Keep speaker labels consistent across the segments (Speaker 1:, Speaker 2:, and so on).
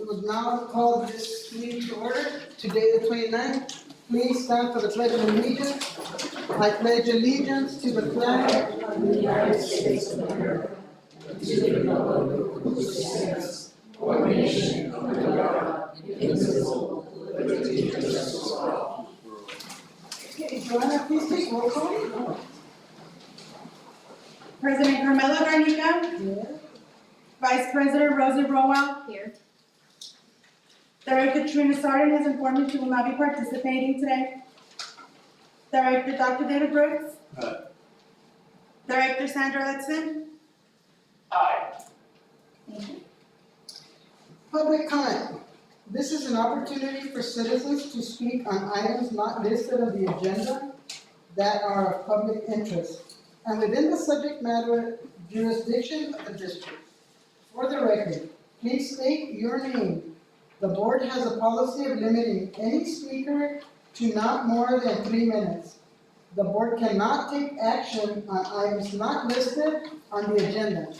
Speaker 1: We would now call this meeting to order, today the 29th. Please stand for the pledge of allegiance. I pledge allegiance to the flag of the United States of America, to the republic which stands one nation under God, indivisible, with liberty and justice for all. Okay, Joanna, please take roll call.
Speaker 2: President Carmela Garnica.
Speaker 1: Here.
Speaker 2: Vice President Rosie Rowell.
Speaker 3: Here.
Speaker 2: Director Trina Sarden has informed me she will not be participating today. Director Dr. David Brooks.
Speaker 4: Aye.
Speaker 2: Director Sandra Letson.
Speaker 4: Aye.
Speaker 1: Public comment. This is an opportunity for citizens to speak on items not listed on the agenda that are of public interest and within the subject matter jurisdiction of the district. For the record, please state your name. The board has a policy of limiting any speaker to not more than 3 minutes. The board cannot take action on items not listed on the agenda,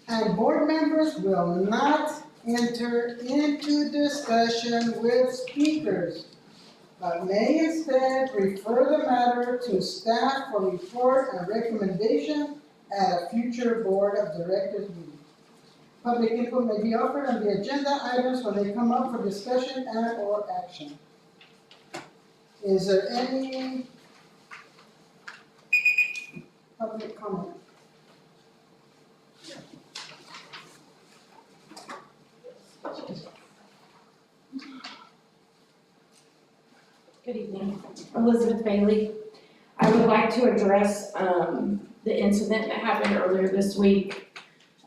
Speaker 1: and board members will not enter into discussion with speakers, but may instead refer the matter to staff for report and recommendation at a future board of directors meeting. Public input may be offered on the agenda items when they come up for discussion and or action. Is there any public comment?
Speaker 3: Good evening. Elizabeth Bailey. I would like to address the incident that happened earlier this week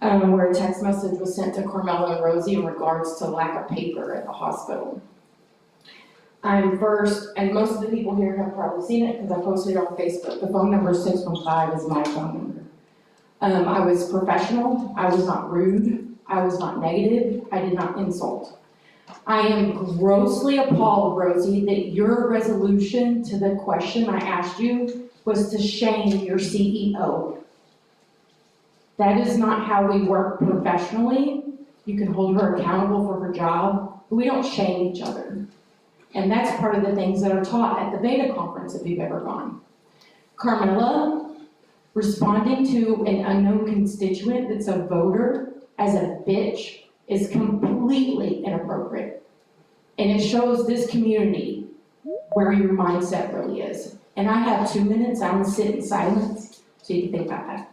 Speaker 3: where a text message was sent to Carmela and Rosie in regards to lack of paper at the hospital. I'm first, and most of the people here have probably seen it because I posted it on Facebook. The phone number 615 is my phone number. I was professional. I was not rude. I was not negative. I did not insult. I am grossly appalled, Rosie, that your resolution to the question I asked you was to shame your CEO. That is not how we work professionally. You can hold her accountable for her job, but we don't shame each other. And that's part of the things that are taught at the Beta conference if you've ever gone. Carmela, responding to an unknown constituent that's a voter as a bitch is completely inappropriate. And it shows this community where your mindset really is. And I have 2 minutes, I'm gonna sit in silence so you can think about that.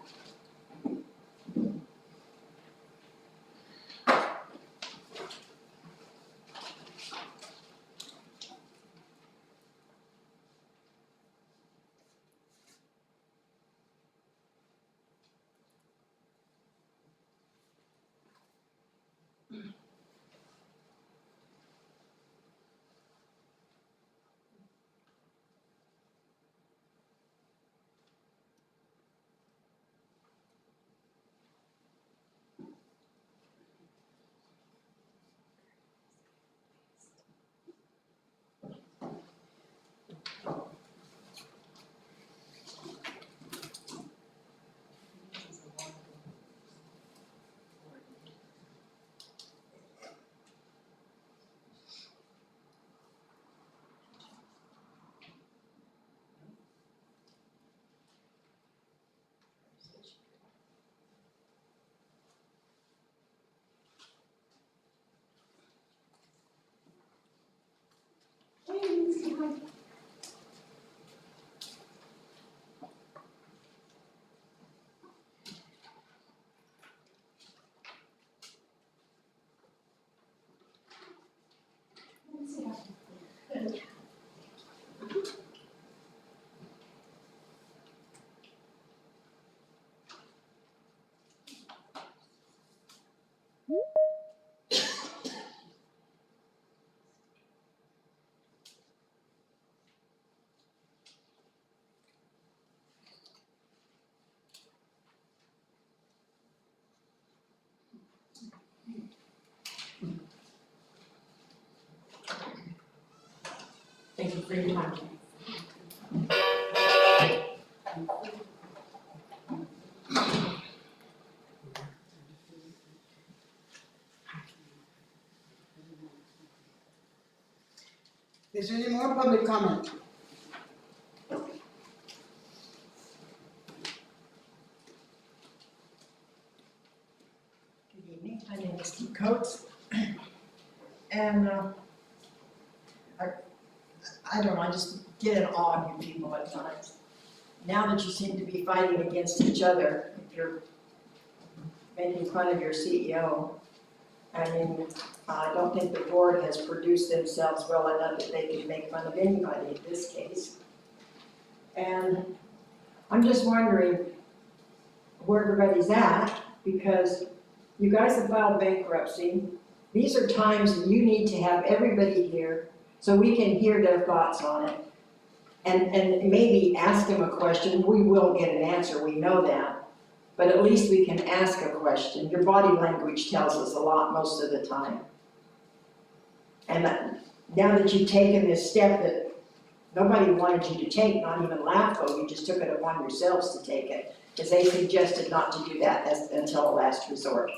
Speaker 3: Thank you for your time.
Speaker 1: Is there any more public comment?
Speaker 4: Good evening, my name is Steve Coates. And I don't know, I just get in awe of you people at times. Now that you seem to be fighting against each other, if you're making fun of your CEO, I mean, I don't think the board has produced themselves well enough that they can make fun of anybody in this case. And I'm just wondering where everybody's at, because you guys have filed bankruptcy. These are times when you need to have everybody here so we can hear their thoughts on it. And maybe ask them a question. We will get an answer, we know that. But at least we can ask a question. Your body language tells us a lot most of the time. And now that you've taken this step that nobody wanted you to take, not even LAFCO, you just took it upon yourselves to take it, because they suggested not to do that until a last resort.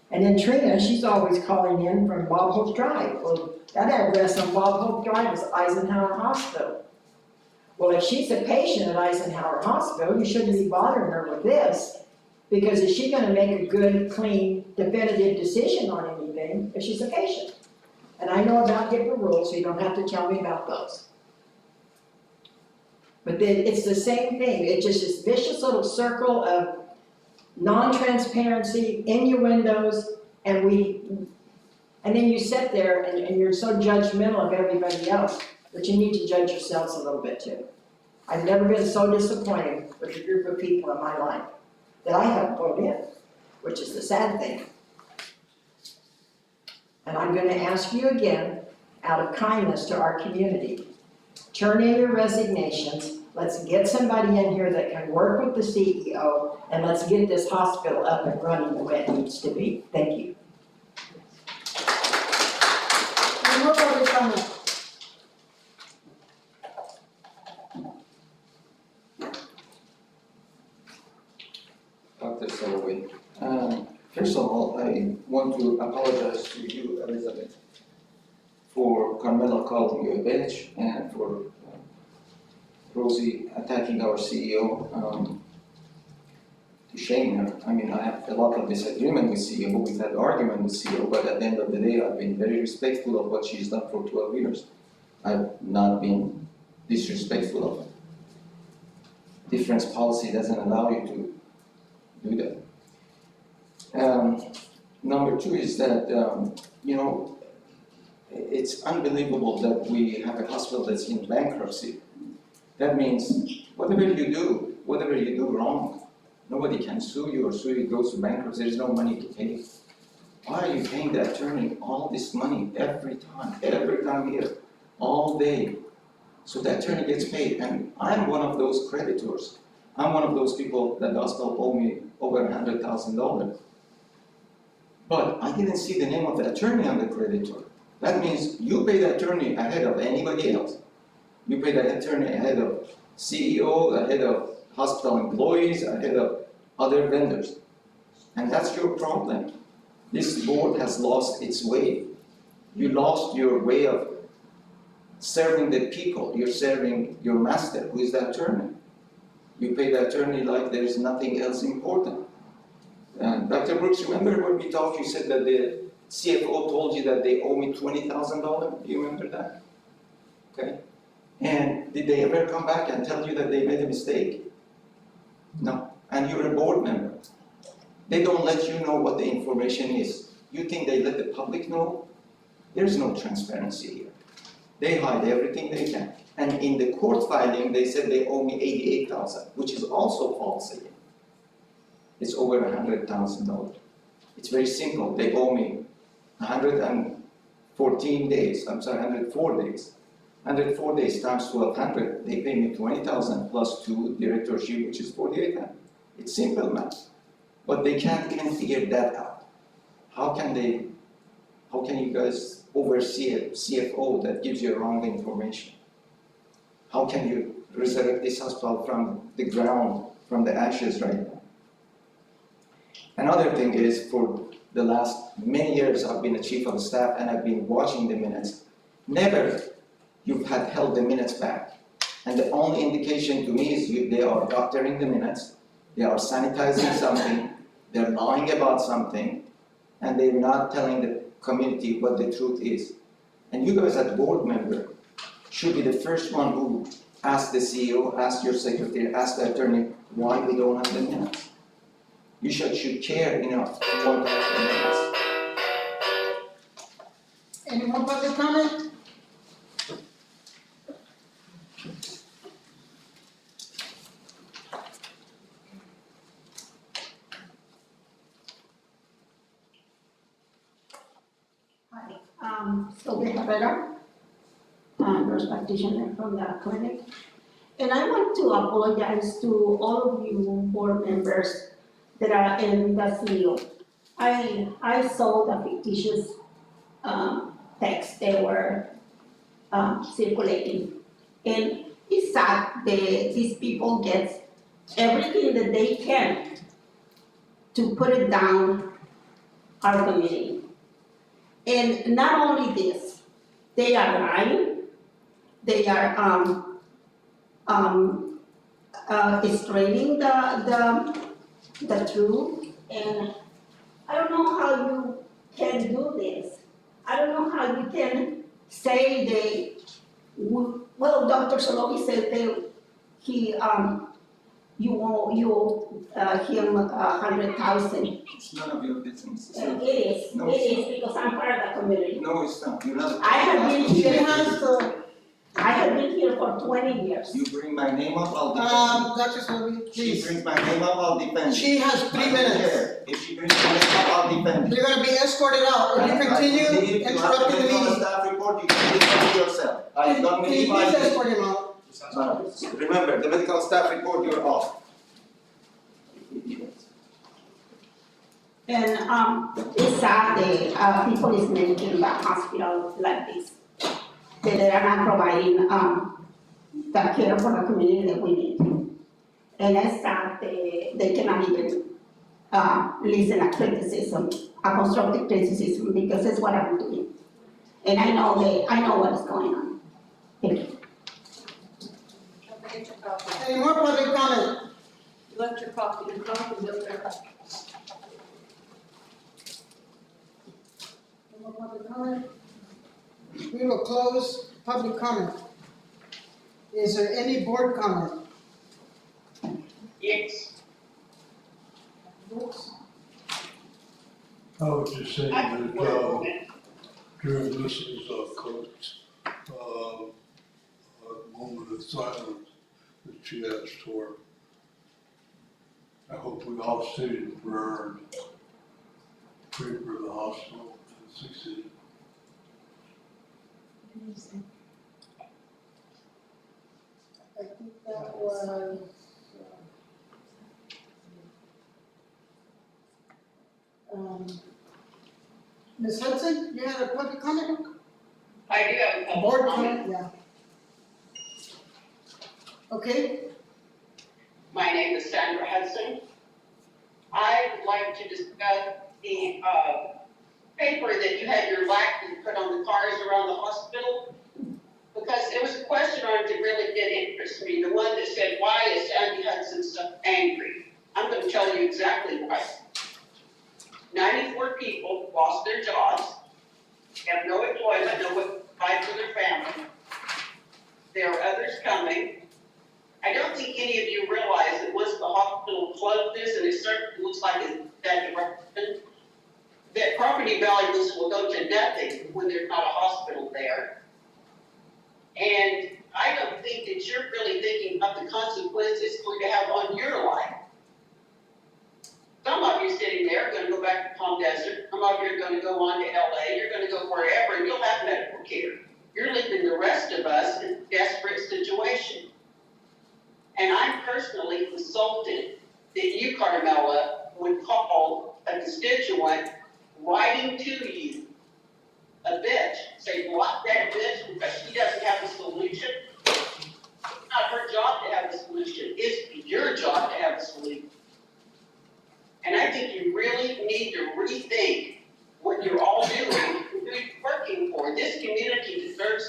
Speaker 4: And then Trina, she's always calling in from Bob Hope Drive. Well, that address on Bob Hope Drive is Eisenhower Hospital. Well, if she's a patient at Eisenhower Hospital, you shouldn't be bothering her with this, because is she gonna make a good, clean, definitive decision on anything if she's a patient? And I know about HIPAA rules, so you don't have to tell me about those. But then it's the same thing, it's just this vicious little circle of non-transparency, innuendos, and then you sit there and you're so judgmental of everybody else, but you need to judge yourselves a little bit too. I've never been so disappointed with a group of people in my life that I haven't voted in, which is the sad thing. And I'm gonna ask you again, out of kindness to our community, turn in your resignations. Let's get somebody in here that can work with the CEO, and let's get this hospital up and running the way it needs to be. Thank you.
Speaker 1: Any more public comment?
Speaker 5: Dr. Sullivan. First of all, I want to apologize to you, Elizabeth, for Carmela calling you a bitch and for Rosie attacking our CEO. To shame her. I mean, I have a lot of disagreement with CEO, we've had argument with CEO, but at the end of the day, I've been very respectful of what she's done for 12 years. I've not been disrespectful of her. Difference policy doesn't allow you to do that. Number two is that, it's unbelievable that we have a hospital that's in bankruptcy. That means whatever you do wrong, nobody can sue you or sue you, it goes to bankruptcy, there's no money to pay. Why are you paying the attorney all this money every time here, all day? So the attorney gets paid, and I'm one of those creditors. I'm one of those people that the hospital owe me over $100,000. But I didn't see the name of the attorney on the creditor. That means you pay the attorney ahead of anybody else. You pay the attorney ahead of CEO, ahead of hospital employees, ahead of other vendors. And that's your problem. This board has lost its way. You lost your way of serving the people. You're serving your master, who is the attorney. You pay the attorney like there's nothing else important. And Dr. Brooks, remember when we talked, you said that the CFO told you that they owe me $20,000? Do you remember that? Okay. And did they ever come back and tell you that they made a mistake? No. And you're a board member. They don't let you know what the information is. You think they let the public know? There's no transparency here. They hide everything they can. And in the court filing, they said they owe me $88,000, which is also false again. It's over $100,000. It's very simple. They owe me 114 days. I'm sorry, 104 days. 104 days times 1,200. They pay me 20,000 plus 2 directorship, which is 48,000. It's simple math. But they can't even figure that out. How can you guys oversee a CFO that gives you wrong information? How can you resurrect this hospital from the ground, from the ashes right now? Another thing is, for the last many years, I've been a chief of staff and I've been watching the minutes. Never you've had held the minutes back. And the only indication to me is they are doctoring the minutes, they are sanitizing something, they're lying about something, and they're not telling the community what the truth is. And you guys as board member should be the first one who ask the CEO, ask your secretary, ask the attorney why we don't have the minutes. You should care enough to want to have the minutes.
Speaker 1: Any more public comment?
Speaker 6: Sylvia Herrera, nurse practitioner from the clinic. And I want to apologize to all of you board members that are in the CEO. I saw the fictitious texts they were circulating. And it's sad that these people get everything that they can to put it down our community. And not only this, they are lying, they are straining the truth, and I don't know how you can do this. I don't know how you can say well, Dr. Solovi said you owe him 100,000.
Speaker 5: It's none of your business.
Speaker 6: It is,
Speaker 5: No,
Speaker 6: it
Speaker 5: it's
Speaker 6: is because I'm part of the community.
Speaker 5: No, it's not. You're not.
Speaker 6: I have been
Speaker 1: She
Speaker 6: here,
Speaker 1: has to,
Speaker 6: I have been here for 20 years.
Speaker 5: You bring my name up, I'll defend
Speaker 1: Dr. Sylvie,
Speaker 5: you. She
Speaker 1: please.
Speaker 5: brings my name up, I'll defend you.
Speaker 1: She has 3
Speaker 5: I don't
Speaker 1: minutes.
Speaker 5: care. If she brings my name up, I'll defend you.
Speaker 1: You're gonna be escorted out. If you continue interrupting the
Speaker 5: If you have to
Speaker 1: meeting.
Speaker 5: staff report, you can defend yourself. I don't
Speaker 1: Can you
Speaker 5: need
Speaker 1: please
Speaker 5: my.
Speaker 1: escort him out?
Speaker 5: Remember, the medical staff report, you're off.
Speaker 6: And it's sad that people is managing the hospital like this, that they are not providing the care for the community that we need. And it's sad that they cannot even listen to criticism, a constructive criticism, because it's what I'm doing. And I know what is going on. Thank you.
Speaker 1: Any more public comment?
Speaker 7: You left your coffee, your coffee was there.
Speaker 1: No more public comment? We will close public comment. Is there any board comment?
Speaker 7: Yes.
Speaker 8: I was just saying
Speaker 7: I can
Speaker 8: that,
Speaker 7: work on it.
Speaker 8: during Mrs. Coates', moment of silence that she asked for, I hope we all say the prayer and pray for the hospital to succeed.
Speaker 1: I think that was. Ms. Hudson, you had a public comment?
Speaker 7: I do have a couple
Speaker 1: Board
Speaker 7: of comments.
Speaker 1: comment, yeah. Okay,
Speaker 7: My name is Sandra Hudson. I'd like to discuss the paper that you had your lackeys put on the cars around the hospital. Because there was a question on it that really did interest me, the one that said, why is Sandy Hudson so angry? I'm gonna tell you exactly why. 94 people lost their jobs, have no employment, no way to provide for their family. There are others coming. I don't think any of you realize that once the hospital closed this, and it certainly looks like it's that direction, that property values will go to nothing when there's not a hospital there. And I don't think that you're really thinking about the consequences it's going to have on your life. Some of you sitting there are gonna go back to Palm Desert, some of you are gonna go on to LA, you're gonna go wherever, and you'll have medical care. You're leaving the rest of us in a desperate situation. And I'm personally insulted that you, Carmela, would call a constituent writing to you a bitch, say, block that bitch because she doesn't have a solution. It's not her job to have a solution, it's your job to have a solution. And I think you really need to rethink what you're all doing, who you're working for. This community deserves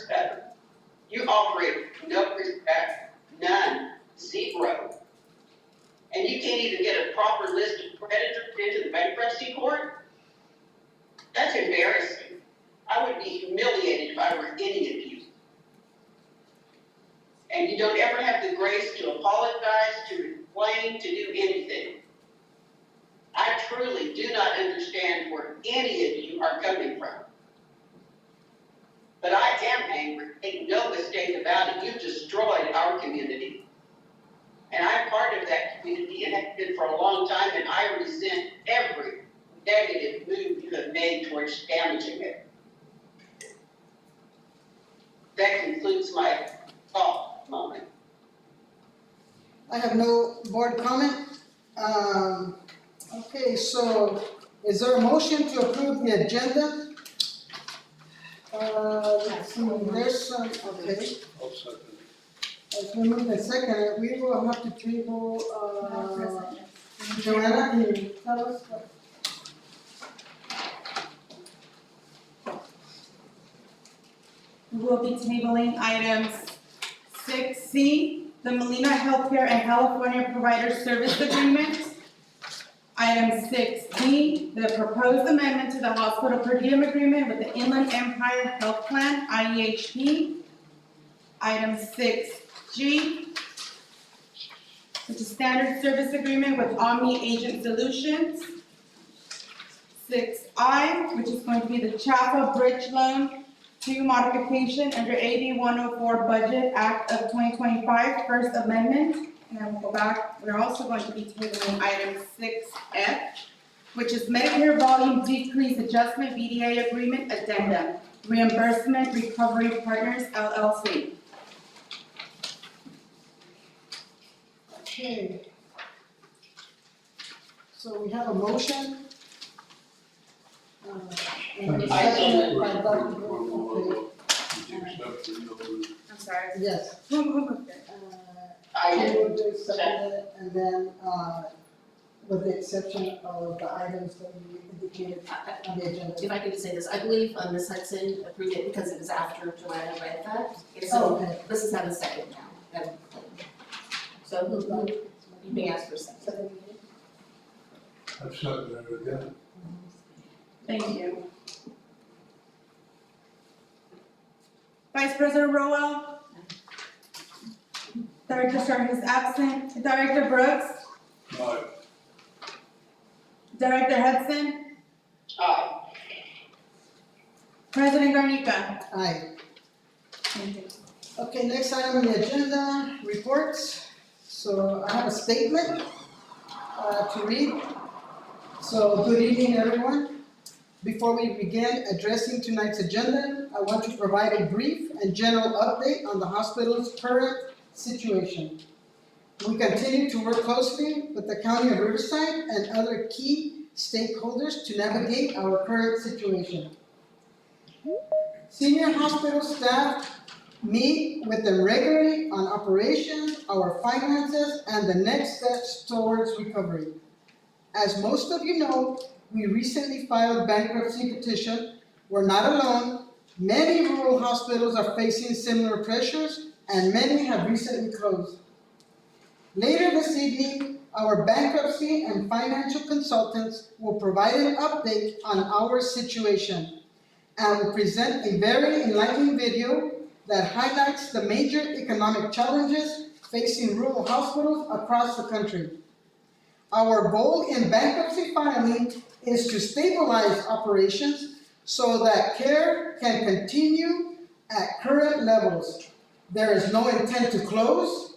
Speaker 7: And you don't ever have the grace to apologize, to explain, to do anything. I truly do not understand where any of you are coming from. But I am angry, make no mistake about it, you've destroyed our community. And I'm part of that community and have been for a long time, and I resent every negative move you have made towards damaging it. That concludes my thought moment.
Speaker 1: I have no board comment. Okay, so is there a motion to approve the agenda? Let's see, there's some, okay,
Speaker 8: I'll second
Speaker 1: as we move in second, we will have to table, Joanna, can you tell us what?
Speaker 2: We will be tabling items 6C, the Molina Healthcare and California Provider Service Agreement. Item 6D, the proposed amendment to the hospital per diem agreement with the Inland Empire Health Plan, IEHP. Item 6G, which is standard service agreement with Omni Agent Solutions. 6I, which is going to be the Chapel Bridge Loan 2 modification under AB 104 Budget Act of 2025, First Amendment. And then we'll go back, we're also going to be tabling item 6F, which is Medicare Volume Decrease Adjustment VDA Agreement Addendum, Reimbursement Recovery Partners LLC.
Speaker 1: Okay. So we have a motion. And a second by Dr. Brewer. Okay,
Speaker 8: Would you accept the other?
Speaker 2: I'm sorry.
Speaker 1: yes.
Speaker 2: Who moved it?
Speaker 7: I
Speaker 1: Moved it, seconded it, and then, with the exception of the items that we indicated on the agenda.
Speaker 9: If I could just say this, I believe Ms. Hudson approved it because it was after Joanna read that. And
Speaker 1: Oh,
Speaker 9: so
Speaker 1: okay.
Speaker 9: this is have a second now. So who, you may ask for a second.
Speaker 8: I've seconded it again.
Speaker 2: Thank you. Vice President Rowell? Director Sharp is absent. Director Brooks?
Speaker 8: Aye.
Speaker 2: Director Hudson?
Speaker 7: Aye.
Speaker 2: President Garnica?
Speaker 1: Aye.
Speaker 2: Thank you.
Speaker 1: Okay, next item on the agenda, reports. So I have a statement to read. So good evening, everyone. Before we begin addressing tonight's agenda, I want to provide a brief and general update on the hospital's current situation. We continue to work closely with the County of Riverside and other key stakeholders to navigate our current situation. Senior hospital staff meet with them regularly on operations, our finances, and the next steps towards recovery. As most of you know, we recently filed bankruptcy petition. We're not alone. Many rural hospitals are facing similar pressures, and many have recently closed. Later this evening, our bankruptcy and financial consultants will provide an update on our situation and will present a very enlightening video that highlights the major economic challenges facing rural hospitals across the country. Our goal in bankruptcy filing is to stabilize operations so that care can continue at current levels. There is no intent to close,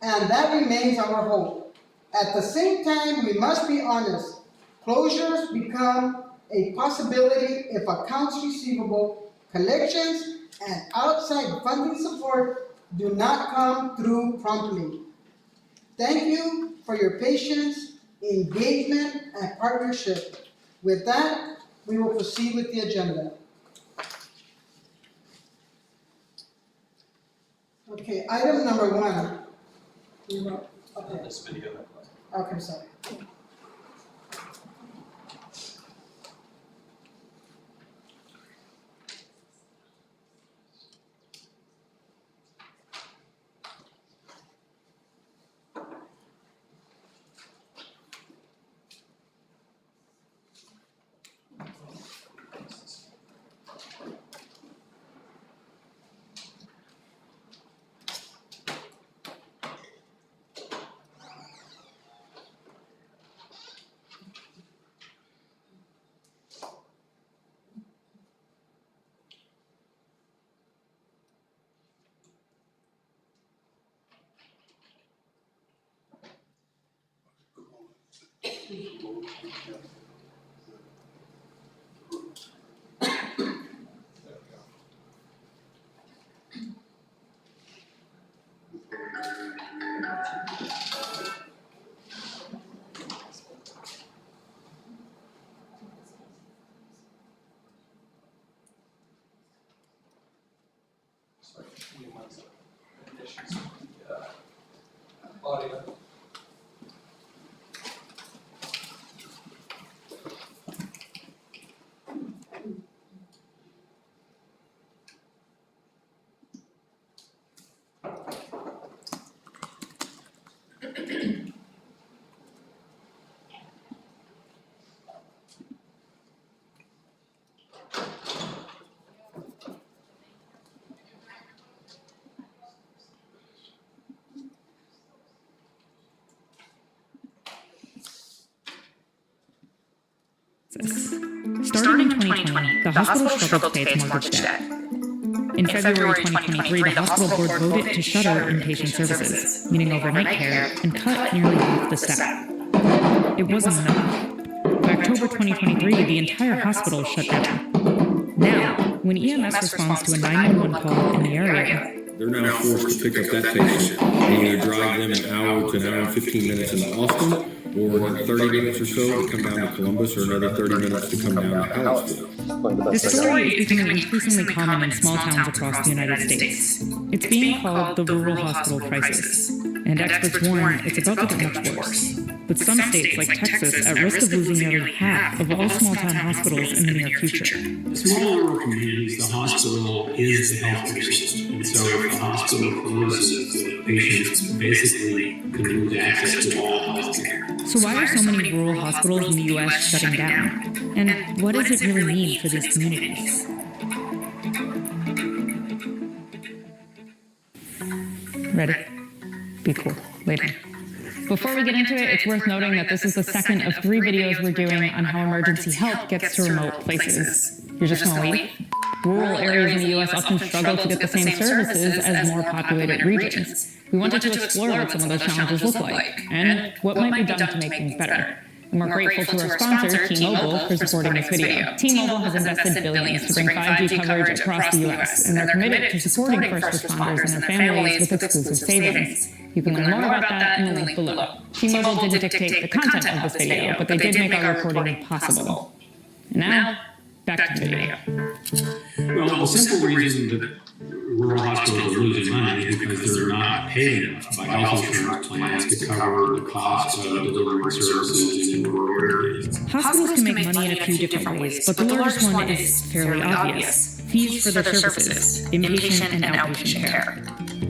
Speaker 1: and that remains our hope. At the same time, we must be honest. Closures become a possibility if accounts receivable, collections, and outside funding support do not come through promptly. Thank you for your patience, engagement, and partnership. With that, we will proceed with the agenda. Okay, item number 1. Okay,
Speaker 5: This video.
Speaker 1: okay, sorry.
Speaker 10: Audio.
Speaker 11: Starting in 2020, the hospital struggled to pay its mortgage debt. In February 2023, the hospital board voted to shutter inpatient services, meaning overnight care, and cut nearly half the staff. It wasn't enough. By October 2023, the entire hospital shut down. Now, when EMS responds to a 911 call in the area,
Speaker 12: they're now forced to pick up that patient and either drive them an hour to an hour and 15 minutes into Austin, or another 30 minutes or so to come down to Columbus, or another 30 minutes to come down to Hallettsville.
Speaker 11: this story is becoming increasingly common in small towns across the United States. It's being called the rural hospital crisis, and experts warn it's about to get much worse, with some states like Texas at risk of losing nearly half of all small-town hospitals in the near future.
Speaker 13: In small rural communities, the hospital is the healthcare system, and so if the hospital closes, the patients basically can lose access to all healthcare.
Speaker 11: So why are so many rural hospitals in the U.S. shutting down? And what does it really mean for these communities? Ready? Be cool. Later. Before we get into it, it's worth noting that this is the second of 3 videos we're doing on how emergency help gets to remote places. You're just gonna leave? Rural areas in the U.S. often struggle to get the same services as more populated regions. We wanted to explore what some of those challenges look like, and what might be done to make things better. And we're grateful to our sponsor, T-Mobile, for supporting this video. T-Mobile has invested billions to bring 5G coverage across the U.S., and they're committed to supporting first responders and their families with exclusive savings. You can learn more about that in the link below. T-Mobile didn't dictate the content of this video, but they did make our reporting possible. And now, back to the video.
Speaker 13: Well, the simple reason that rural hospitals are losing money is because they're not paid enough by health insurance plans to cover the cost of delivering services in rural areas.
Speaker 11: Hospitals can make money in a few different ways, but the largest one is fairly obvious. Fees for their services, inpatient and outpatient care.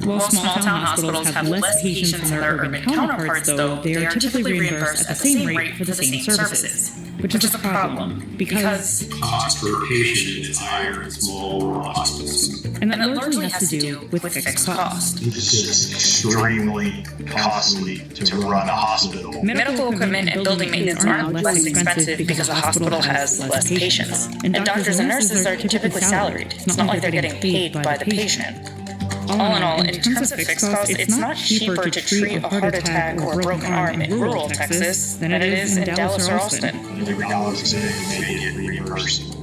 Speaker 11: While small-town hospitals have less patients than their urban counterparts, though, they are typically reimbursed at the same rate for the same services, which is a problem, because
Speaker 13: cost per patient is higher in small rural hospitals.
Speaker 11: And that largely has to do with fixed cost.
Speaker 14: It's just extremely costly to run a hospital.
Speaker 11: Medical equipment and building maintenance aren't less expensive because a hospital has less patients. And doctors and nurses are typically salaried. It's not like they're getting paid by the patient. All in all, in terms of fixed costs, it's not cheaper to treat a heart attack or a broken arm in rural Texas than it is in Dallas or Austin.
Speaker 14: Every dollar spent may get reimbursed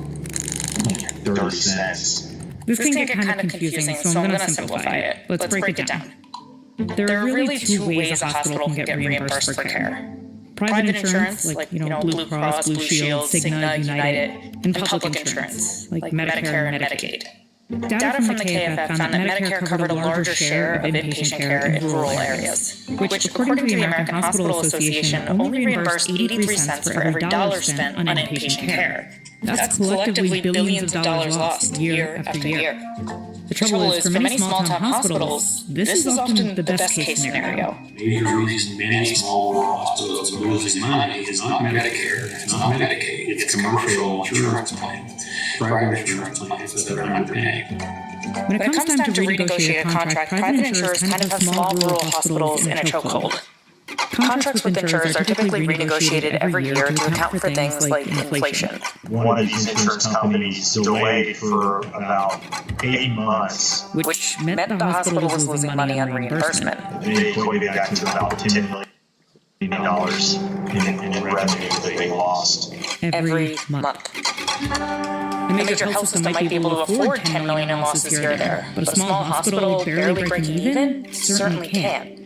Speaker 14: 30 cents.
Speaker 11: This can get kind of confusing, so I'm going to simplify it. Let's break it down. There are really 2 ways a hospital can get reimbursed for care. Private insurance, like Blue Cross, Blue Shield, Cigna, United, and public insurance, like Medicare and Medicaid. Data from the KFF found that Medicare covered a larger share of inpatient care in rural areas, which, according to the American Hospital Association, only reimbursed 83 cents for every dollar spent on inpatient care. That's collectively billions of dollars lost year after year. The trouble is, for many small-town hospitals, this is often the best-case scenario.
Speaker 13: Major reason many small rural hospitals are losing money is not Medicare, it's not Medicaid, it's commercial insurance plans, private insurance plans that are underpaying.
Speaker 11: When it comes time to renegotiate a contract, private insurers kind of have small rural hospitals in a chokehold. Contracts with insurers are typically renegotiated every year to account for things like inflation.
Speaker 14: One of these insurance companies delayed for about 8 months,
Speaker 11: which meant the hospital was losing money on reimbursement.
Speaker 14: They equated that to about $10 million. dollars in revenue that they lost.
Speaker 11: Every month. A major health system might be able to afford 10 million in losses here or there, but a small hospital barely breaking even certainly can't.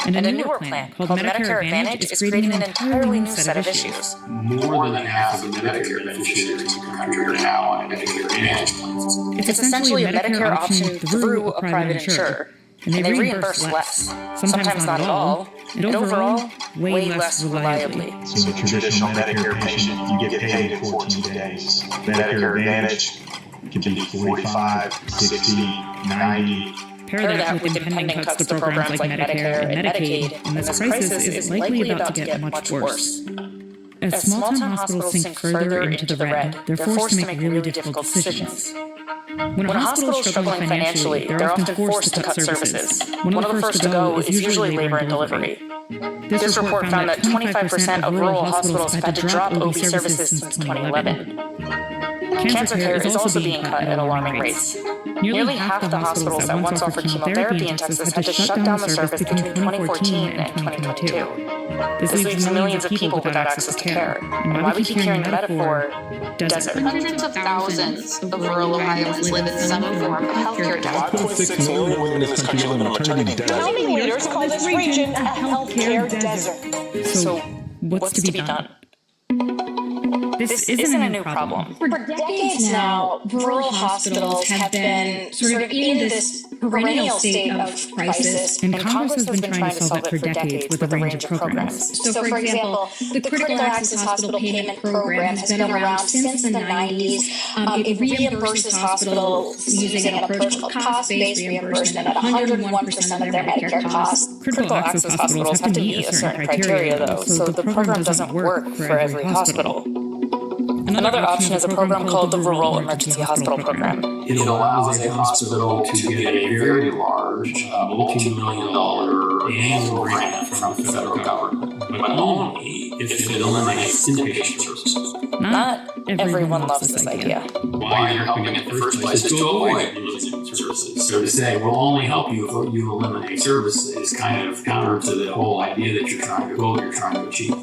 Speaker 11: And a newer plan called Medicare Advantage is creating an entirely new set of issues.
Speaker 13: More than half of the Medicare beneficiaries in the country are now on Medicare Advantage plans.
Speaker 11: It's essentially a Medicare option through a private insurer, and they reimburse less, sometimes not at all, and overall, way less reliably.
Speaker 14: So the traditional Medicare patient, you get paid in 14 days. Medicare Advantage can be 45, 60, 90.
Speaker 11: Pair that with impending cuts to programs like Medicare and Medicaid, and this crisis is likely about to get much worse. As small-town hospitals sink further into the red, they're forced to make really difficult decisions. When a hospital is struggling financially, they're often forced to cut services. One of the first to go is usually labor and delivery. This report found that 25% of rural hospitals have had to drop OB services since 2011. Cancer care is also being cut at alarming rates. Nearly half of the hospitals that once offered chemotherapy in Texas had to shut down the service between 2014 and 2022. This leaves millions of people without access to care, and why we keep hearing the metaphor, desert.
Speaker 10: Hundreds of thousands of rural Ohioans live in some form of healthcare debt.
Speaker 15: 5.6 million women in this country live in a maternity desert.
Speaker 10: County leaders call this region a healthcare desert.
Speaker 11: So, what's to be done? This isn't a new problem.
Speaker 10: For decades now, rural hospitals have been sort of in this perennial state of crisis.
Speaker 11: And Congress has been trying to solve it for decades with a range of programs.
Speaker 10: So, for example, the Critical Access Hospital Payment Program has been around since the 90s. It reimburses hospitals using an approach called cost-based reimbursement at 101% of their Medicare costs.
Speaker 11: Critical access hospitals have to meet a certain criteria, though, so the program doesn't work for every hospital. Another option is a program called the Rural Emergency Hospital Program.
Speaker 13: It allows a hospital to get a very large, multi-million-dollar annual grant from the federal government, but only if it eliminates inpatient services.
Speaker 11: Not everyone loves this idea.
Speaker 13: Why you're helping in the first place is to avoid losing services. So to say, we'll only help you if you eliminate services is kind of counter to the whole idea that you're trying to achieve.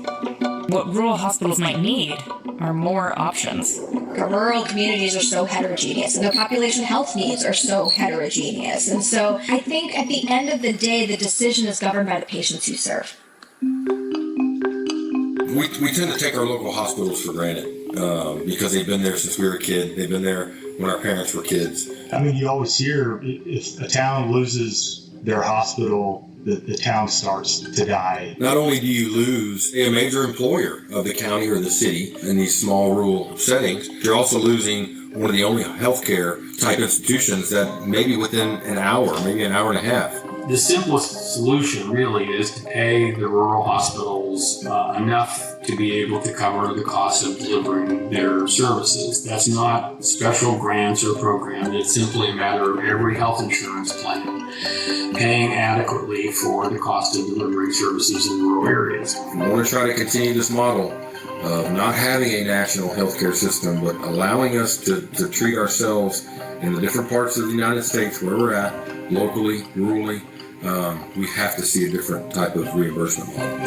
Speaker 11: What rural hospitals might need are more options.
Speaker 10: Rural communities are so heterogeneous, and the population health needs are so heterogeneous. And so I think at the end of the day, the decision is governed by the patients you serve.
Speaker 12: We tend to take our local hospitals for granted because they've been there since we were a kid. They've been there when our parents were kids.
Speaker 14: I mean, you always hear if a town loses their hospital, the town starts to die.
Speaker 12: Not only do you lose a major employer of the county or the city in these small rural settings, you're also losing one of the only healthcare type institutions that maybe within an hour, maybe an hour and a half.
Speaker 13: The simplest solution really is to pay the rural hospitals enough to be able to cover the cost of delivering their services. That's not special grants or programs. It's simply a matter of every health insurance plan paying adequately for the cost of delivering services in rural areas.
Speaker 12: We want to try to continue this model of not having a national healthcare system, but allowing us to treat ourselves in the different parts of the United States where we're at, locally, rurally. We have to see a different type of reimbursement model.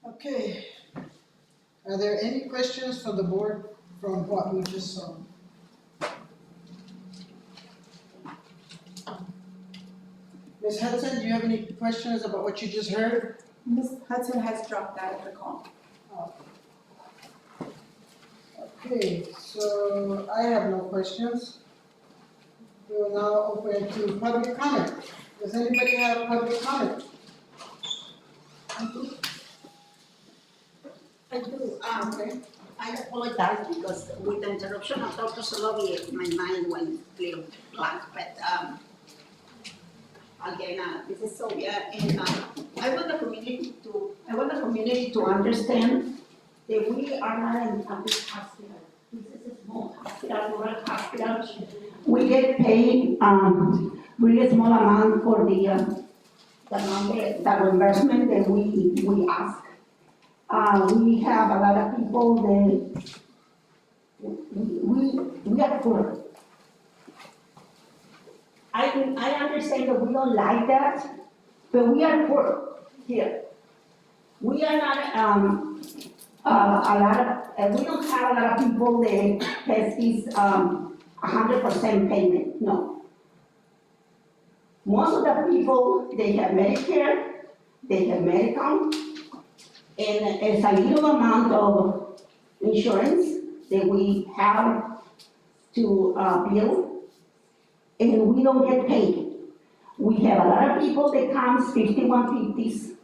Speaker 1: Okay. Are there any questions from the board from what we just saw? Ms. Hudson, do you have any questions about what you just heard?
Speaker 2: Ms. Hudson has dropped out of the call.
Speaker 1: Okay, so I have no questions. We will now open to public comment. Does anybody have public comment?
Speaker 6: I do. I apologize because with the interruption of Dr. Solovi, my mind went a little blank, but again, this is Sylvia, and I want the community to understand that we are not in a big hospital. This is a small hospital, rural hospital. We get paid really small amount for the reimbursement that we ask. We have a lot of people that we are poor. I understand that we don't like that, but we are poor here. We are not, we don't have a lot of people that has this, 100% payment, no. Most of the people, they have Medicare, they have Medicaid, and it's a little amount of insurance that we have to bill, and we don't get paid. We have a lot of people that comes 5150s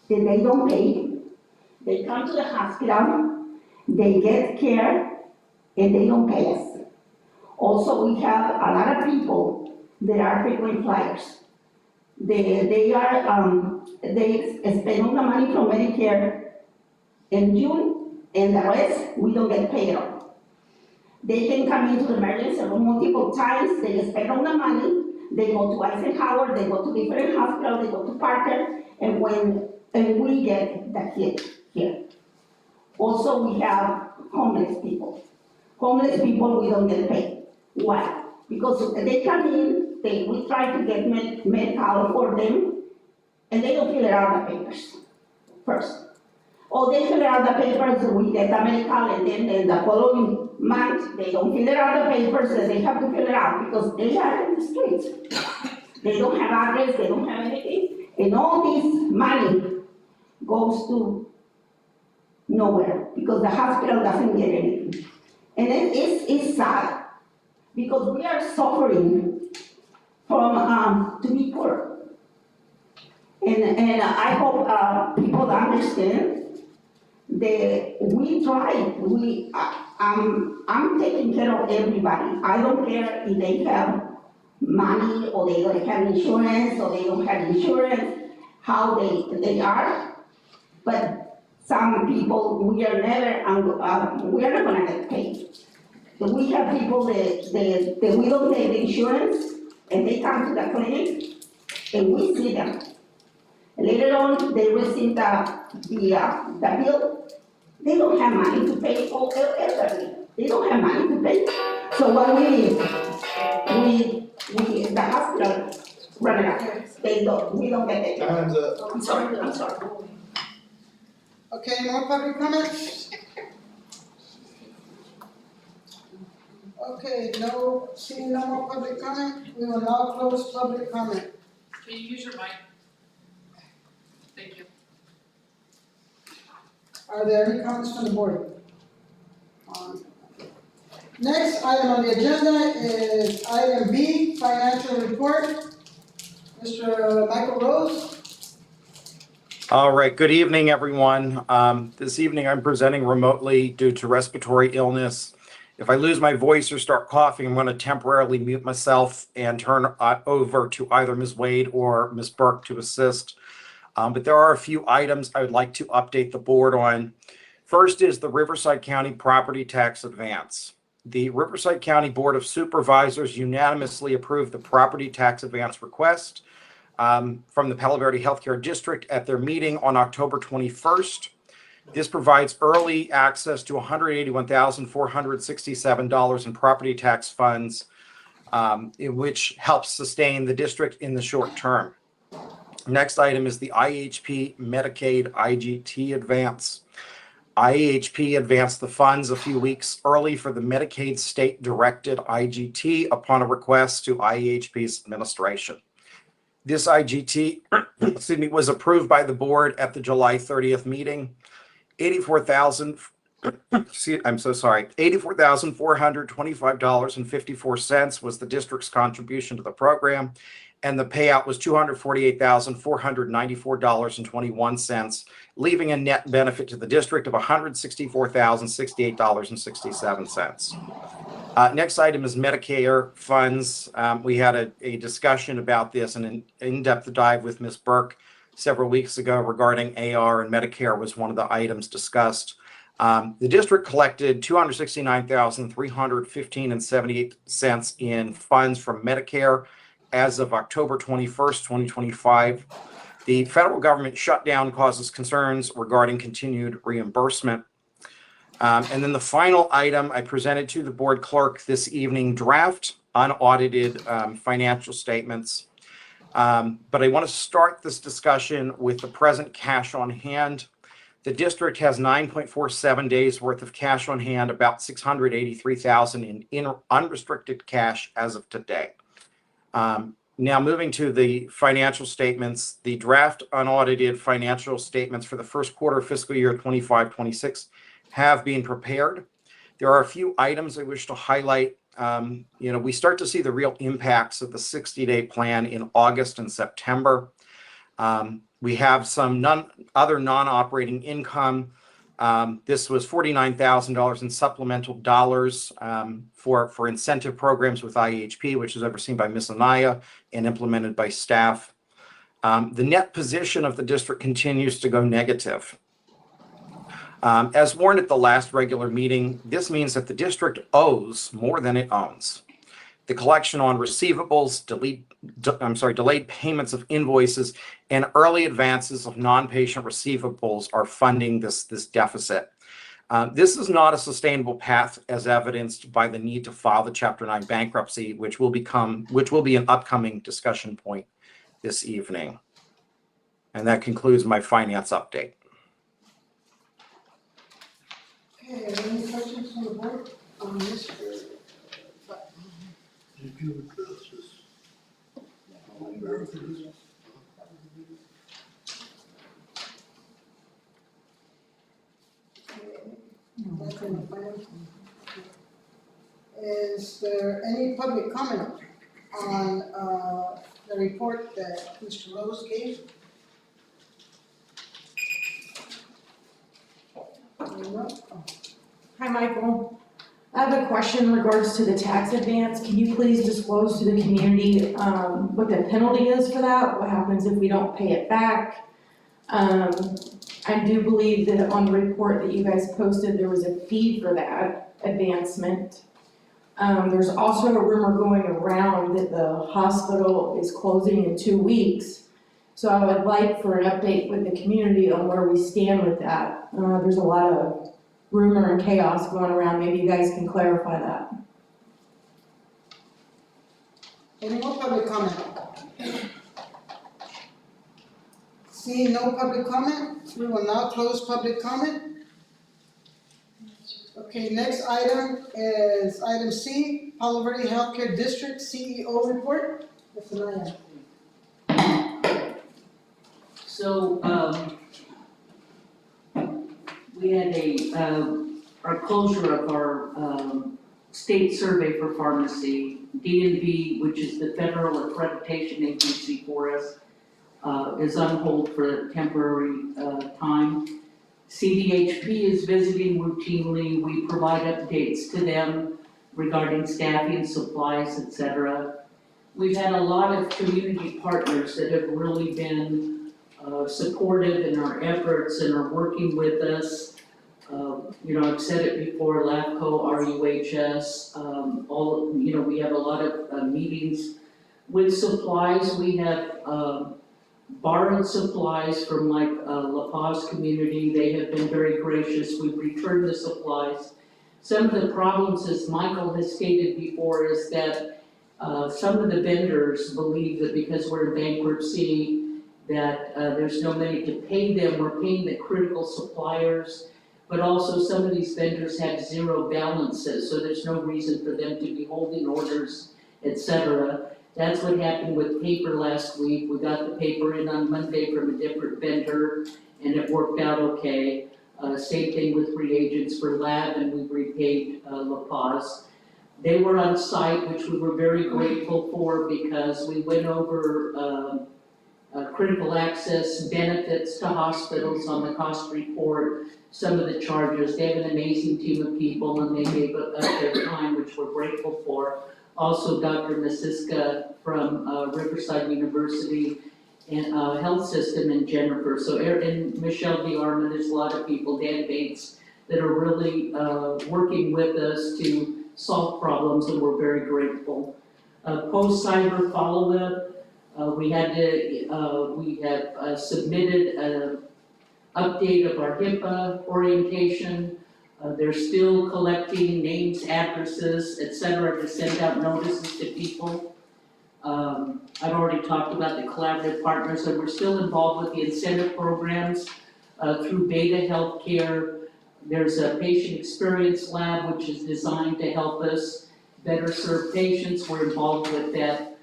Speaker 6: that they don't pay. They come to the hospital, they get care, and they don't pay us. Also, we have a lot of people that are frequent flyers. They spend all the money from Medicare in June, and the rest, we don't get paid off. They can come into the emergency room multiple times, they spend all the money, they go to Eisenhower, they go to different hospitals, they go to Parker, and we get the hit here. Also, we have homeless people. Homeless people, we don't get paid. Why? Because they come in, we try to get medical for them, and they don't fill out the papers first. Or they fill out the papers, we get the medical, and then in the following month, they don't fill out the papers, and they have to fill it out because they are in the streets. They don't have address, they don't have anything, and all this money goes to nowhere because the hospital doesn't get anything. And then it's sad because we are suffering from to be poor. And I hope people understand that we try. I'm taking care of everybody. I don't care if they have money or they don't have insurance or they don't have insurance, how they are. But some people, we are not gonna get paid. But we have people that we don't pay the insurance, and they come to the clinic, and we see them. Later on, they receive the bill. They don't have money to pay for elderly. They don't have money to pay. So what the hospital run it up. We don't get it.
Speaker 1: Time's up.
Speaker 6: I'm sorry.
Speaker 1: Okay, more public comments? Okay, seeing no more public comment, we will now close public comment.
Speaker 16: Can you use your mic? Thank you.
Speaker 1: Are there any comments from the board? Next item on the agenda is item B, financial report. Mr. Michael Rose.
Speaker 17: All right, good evening, everyone. This evening I'm presenting remotely due to respiratory illness. If I lose my voice or start coughing, I'm going to temporarily mute myself and turn over to either Ms. Wade or Ms. Burke to assist. But there are a few items I would like to update the board on. First is the Riverside County property tax advance. The Riverside County Board of Supervisors unanimously approved the property tax advance request from the Palo Verde Healthcare District at their meeting on October 21st. This provides early access to $181,467 in property tax funds, which helps sustain the district in the short term. Next item is the IHP Medicaid IGT advance. IHP advanced the funds a few weeks early for the Medicaid state-directed IGT upon a request to IHP's administration. This IGT was approved by the board at the July 30th meeting. $84,425.54 was the district's contribution to the program, and the payout was $248,494.21, leaving a net benefit to the district of $164,068.67. Next item is Medicare funds. We had a discussion about this and an in-depth dive with Ms. Burke several weeks ago regarding AR, and Medicare was one of the items discussed. The district collected $269,315.78 in funds from Medicare as of October 21st, 2025. The federal government shutdown causes concerns regarding continued reimbursement. And then the final item I presented to the board clerk this evening, draft unaudited financial statements. But I want to start this discussion with the present cash on hand. The district has 9.47 days worth of cash on hand, about $683,000 in unrestricted cash as of today. Now moving to the financial statements, the draft unaudited financial statements for the first quarter of fiscal year 25-26 have been prepared. There are a few items I wish to highlight. We start to see the real impacts of the 60-day plan in August and September. We have some other non-operating income. This was $49,000 in supplemental dollars for incentive programs with IHP, which is overseen by Ms. Anaya and implemented by staff. The net position of the district continues to go negative. As warned at the last regular meeting, this means that the district owes more than it owns. The collection on receivables, delayed payments of invoices, and early advances of non-patient receivables are funding this deficit. This is not a sustainable path, as evidenced by the need to file the Chapter 9 bankruptcy, which will be an upcoming discussion point this evening. And that concludes my finance update.
Speaker 1: Okay, are there any questions from the board on this?
Speaker 8: Did you address this?
Speaker 1: Is there any public comment on the report that Mr. Rose gave? No?
Speaker 3: Hi, Michael. I have a question in regards to the tax advance. Can you please disclose to the community what the penalty is for that? What happens if we don't pay it back? I do believe that on the report that you guys posted, there was a fee for that advancement. There's also a rumor going around that the hospital is closing in 2 weeks. So I would like for an update with the community on where we stand with that. There's a lot of rumor and chaos going around. Maybe you guys can clarify that.
Speaker 1: Any more public comment? Seeing no public comment, we will now close public comment. Okay, next item is item C, Palo Verde Healthcare District CEO report. Ms. Anaya.
Speaker 18: So, we had our closure of our state survey for pharmacy. D&V, which is the federal accreditation agency for us, is on hold for a temporary time. CDHP is visiting routinely. We provide updates to them regarding staffing, supplies, etc. We've had a lot of community partners that have really been supportive in our efforts and are working with us. I've said it before, LAFCO, RUHS, we have a lot of meetings. With supplies, we have borrowed supplies from La Paz community. They have been very gracious. We've returned the supplies. Some of the problems, as Michael has stated before, is that some of the vendors believe that because we're in bankruptcy, that there's no money to pay them. We're paying the critical suppliers, but also some of these vendors have zero balances, so there's no reason for them to be holding orders, etc. That's what happened with paper last week. We got the paper in on Monday from a different vendor, and it worked out okay. Same thing with reagents for lab, and we repaid La Paz. They were on site, which we were very grateful for, because we went over critical access benefits to hospitals on the cost report, some of the charges. They have an amazing team of people, and they gave up their time, which we're grateful for. Also, Dr. Masiska from Riverside University and Health System, and Jennifer. So, and Michelle DeArmond, there's a lot of people, Dan Bates, that are really working with us to solve problems, and we're very grateful. Post-cyber follow-up, we have submitted an update of our HIPAA orientation. They're still collecting names, addresses, et cetera, to send out notices to people. I've already talked about the collaborative partners, and we're still involved with the incentive programs through Beta Healthcare. There's a patient experience lab, which is designed to help us better serve patients. We're involved with that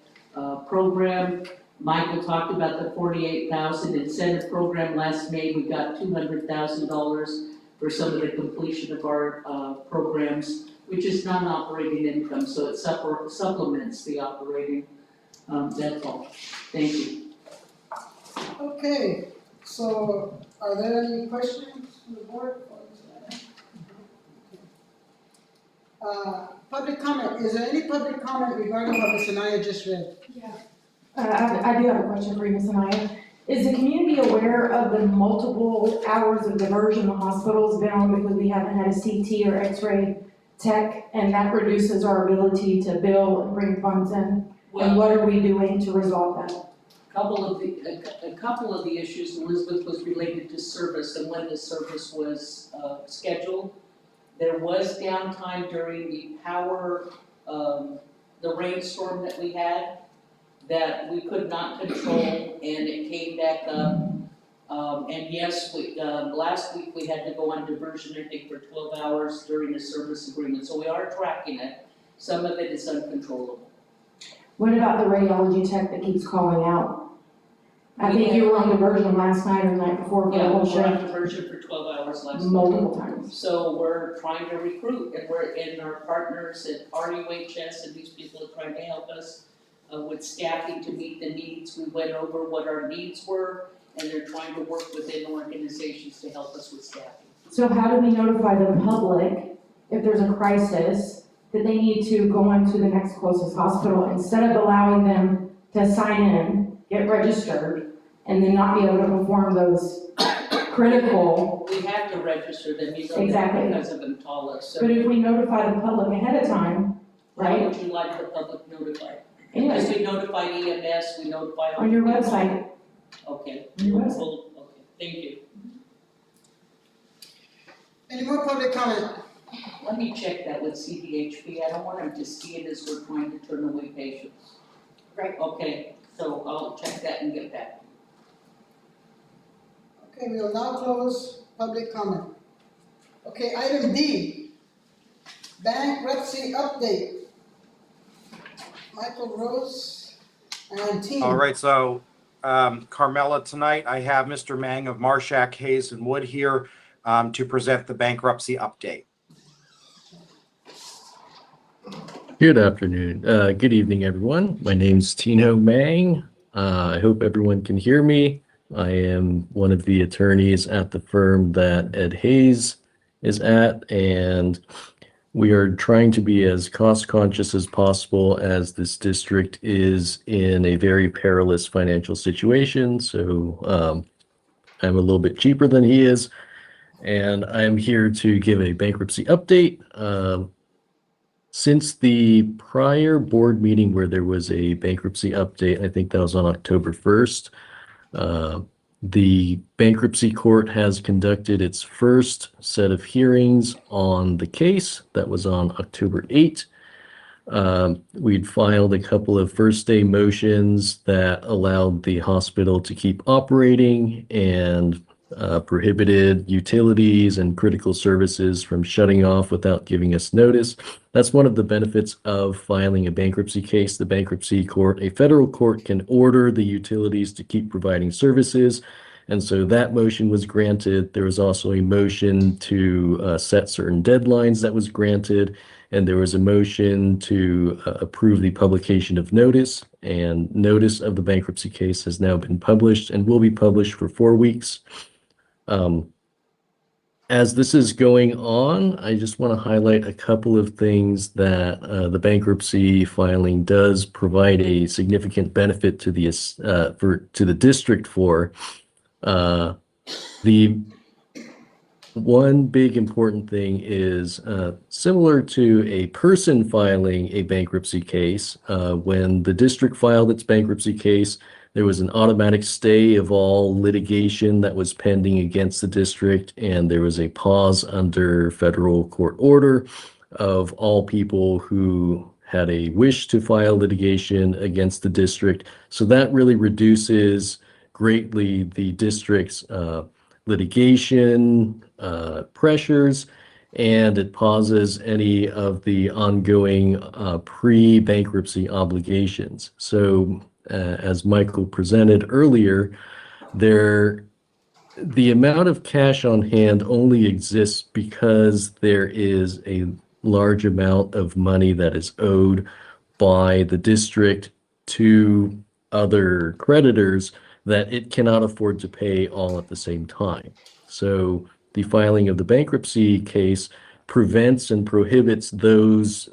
Speaker 18: program. Michael talked about the 48,000 incentive program. Last May, we got $200,000 for some of the completion of our programs, which is non-operating income, so it supplements the operating. That's all. Thank you.
Speaker 1: Okay, so are there any questions from the board? Public comment, is there any public comment regarding what Ms. Anaya just read?
Speaker 3: Yeah. I do have a question for you, Ms. Anaya. Is the community aware of the multiple hours of diversion the hospital's been on because we haven't had a CT or X-ray tech, and that reduces our ability to bill and bring funds in? And what are we doing to resolve that?
Speaker 18: A couple of the issues, Elizabeth, was related to service and when the service was scheduled. There was downtime during the power, the rainstorm that we had that we could not control, and it came back up. And yes, last week we had to go on diversion, I think, for 12 hours during the service agreement. So we are tracking it. Some of it is uncontrollable.
Speaker 3: What about the radiology tech that keeps calling out? I think you were on diversion last night or the night before for the whole
Speaker 18: Yeah, we were on
Speaker 3: shift.
Speaker 18: diversion for 12 hours last night.
Speaker 3: Multiple times.
Speaker 18: So we're trying to recruit, and we're in our partners at RUHS, and these people are trying to help us with staffing to meet the needs. We went over what our needs were, and they're trying to work within organizations to help us with staffing.
Speaker 3: So how do we notify the public if there's a crisis that they need to go on to the next closest hospital instead of allowing them to sign in, get registered, and then not be able to perform those critical?
Speaker 18: We have to register them, you know,
Speaker 3: Exactly.
Speaker 18: because of EMTALA. So
Speaker 3: But if we notify the public ahead of time,
Speaker 18: how
Speaker 3: right?
Speaker 18: would you like the public notified?
Speaker 3: Anyway.
Speaker 18: Because we notified EMS, we notify.
Speaker 3: On your website.
Speaker 18: Okay.
Speaker 3: On your website.
Speaker 18: Okay, thank you.
Speaker 1: Any more public comment?
Speaker 18: Let me check that with CDHP. I don't want them to see it as we're trying to turn away patients.
Speaker 9: Right.
Speaker 18: Okay, so I'll check that and get back.
Speaker 1: Okay, we will now close public comment. Okay, item D, bankruptcy update. Michael Rose and team.
Speaker 17: All right, so Carmela, tonight I have Mr. Mang of Marshak, Hayes and Wood here to present the bankruptcy update.
Speaker 19: Good afternoon. Good evening, everyone. My name's Tino Mang. I hope everyone can hear me. I am one of the attorneys at the firm that Ed Hayes is at, and we are trying to be as cost conscious as possible as this district is in a very perilous financial situation. So I'm a little bit cheaper than he is, and I'm here to give a bankruptcy update. Since the prior board meeting where there was a bankruptcy update, I think that was on October 1st, the bankruptcy court has conducted its first set of hearings on the case. That was on October 8th. We'd filed a couple of first day motions that allowed the hospital to keep operating and prohibited utilities and critical services from shutting off without giving us notice. That's one of the benefits of filing a bankruptcy case. The bankruptcy court, a federal court, can order the utilities to keep providing services. And so that motion was granted. There was also a motion to set certain deadlines that was granted. And there was a motion to approve the publication of notice. And notice of the bankruptcy case has now been published and will be published for 4 weeks. As this is going on, I just want to highlight a couple of things that the bankruptcy filing does provide a significant benefit to the district for. The one big important thing is similar to a person filing a bankruptcy case. When the district filed its bankruptcy case, there was an automatic stay of all litigation that was pending against the district, and there was a pause under federal court order of all people who had a wish to file litigation against the district. So that really reduces greatly the district's litigation pressures, and it pauses any of the ongoing pre-bankruptcy obligations. So as Michael presented earlier, the amount of cash on hand only exists because there is a large amount of money that is owed by the district to other creditors that it cannot afford to pay all at the same time. So the filing of the bankruptcy case prevents and prohibits those